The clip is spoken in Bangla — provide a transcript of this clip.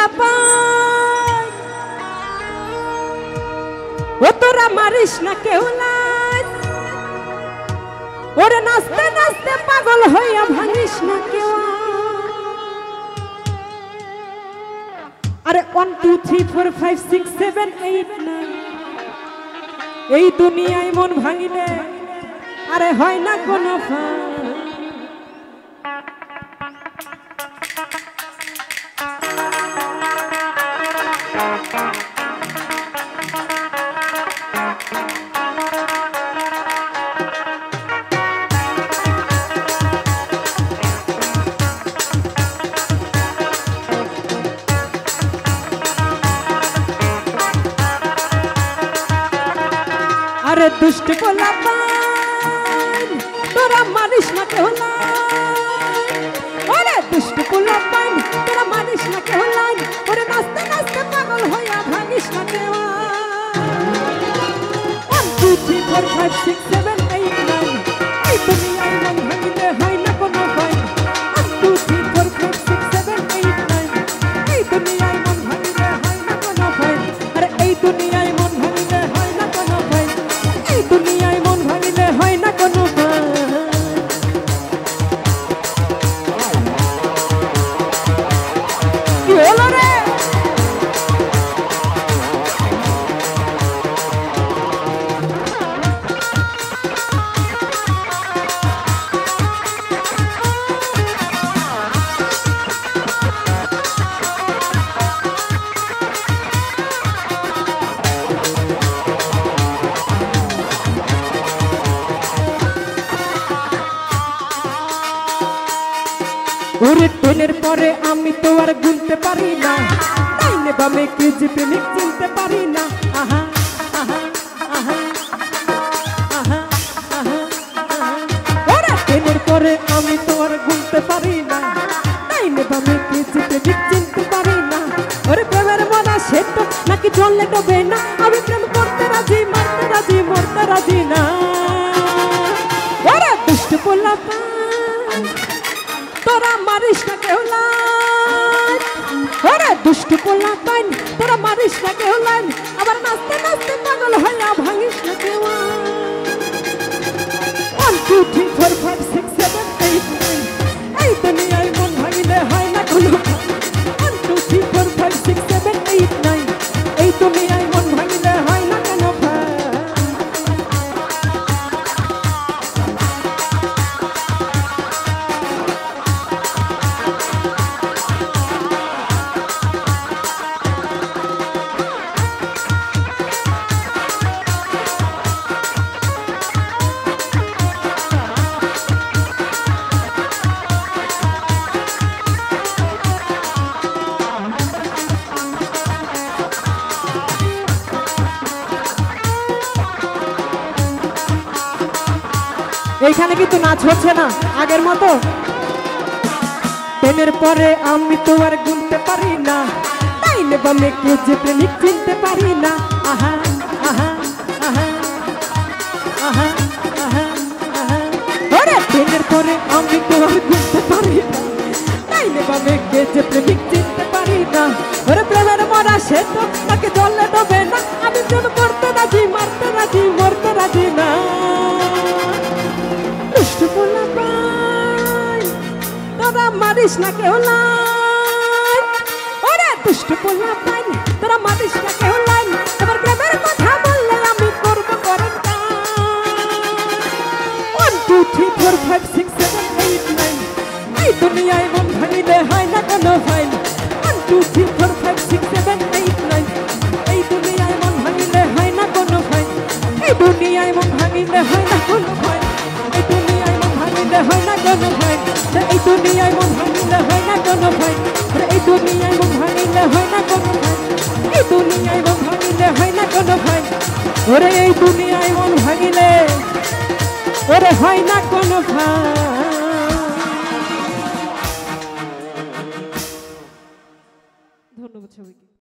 পোলাপান ও তোরা মারিস না কেউ লাইন ওরে নাচতে নাচতে পাগল হইয়া ভাঙিস না কেউ আরে 1 2 3 4 5 6 7 8 9 এই দুনিয়ায় মন ভাঙিলে আরে হয় না কোনো ফান अरे दुष्ट पोलापान तोरा मारिस ना केहू लाइन अरे दुष्ट पोलापान तोरा मारिस ना केहू लाइन अरे नाचते नाचते पागल होया भागिस ना केहू 1 2 3 4 5 6 7 8 9 এই দুনিয়ায় মন ভাঙিলে হয় না কোনো ভয় 1 2 3 4 5 6 7 8 9 এই দুনিয়ায় মন ভাঙিলে হয় না কোনো ভয় আরে এই দুনিয়ায় মন ভাঙিলে হয় না কোনো ভয় দুনিয়ায় মন ভাঙিলে হয় না কোনো কি হলো রে ওরে টেনের পরে আমি তো আর গুনতে পারি না ডাইনে বামে কি যে প্রেমিক চিনতে পারি না আহা আহা আহা আহা আহা ওরে টেনের পরে আমি তো আর গুনতে পারি না ডাইনে বামে কি যে প্রেমিক চিনতে পারি না ওরে প্রেমের মনা সেট নাকি জলে ডোবে না আমি প্রেম করতে রাজি মারতে রাজি মরতে রাজি না ওরে দুষ্ট পোলাপান তোরা মারিস না কেউ লাইন ওরে দুষ্ট পোলাপান তোরা মারিস না কেউ লাইন আবার নাচতে নাচতে পাগল হইয়া ভাঙিস না কেউ 1 2 3 4 5 6 7 8 9 এই দুনিয়ায় মন ভাঙিলে হয় না কোনো 1 2 3 4 5 6 7 8 9 এই দুনিয়ায় মন ভাঙিলে হয় না কোনো এইখানে কিন্তু নাচ হচ্ছে না আগের মতো টেনের পরে আমি তো আর গুনতে পারি না ডাইনে বামে কেউ যে প্রেমিক চিনতে পারি না আহা আহা আহা আহা আহা আহা ওরে টেনের পরে আমি তো আর গুনতে পারি না ডাইনে বামে কেউ যে প্রেমিক চিনতে পারি না ওরে প্রেমের মরা সে তো তাকে জলে ডোবে না আমি প্রেম করতে রাজি মারতে রাজি মরতে রাজি না দুষ্ট পোলাপান তোরা মারিস না কেউ লাইন ওরে দুষ্ট পোলাপান তোরা মারিস না কেউ লাইন এবার প্রেমের কথা বললে আমি করব করেন 1 2 3 4 5 6 7 8 9 এই দুনিয়ায় মন ভাঙিলে হয় না কোনো ফাইন 1 2 3 4 5 6 7 8 9 এই দুনিয়ায় মন ভাঙিলে হয় না কোনো ফাইন এই দুনিয়ায় মন ভাঙিলে হয় না কোনো ফাইন এই দুনিয়ায় মন ভাঙিলে হয় না কোনো ফাইন এই দুনিয়ায় মন ভাঙিলে হয় না কোনো ফাইন এই দুনিয়ায় মন ভাঙিলে হয় না কোনো ফাইন এই দুনিয়ায় মন ভাঙিলে হয় না কোনো ফাইন ওরে এই দুনিয়ায় মন ভাঙিলে ওরে হয় না কোনো ফাইন ধন্যবাদ সবাইকে।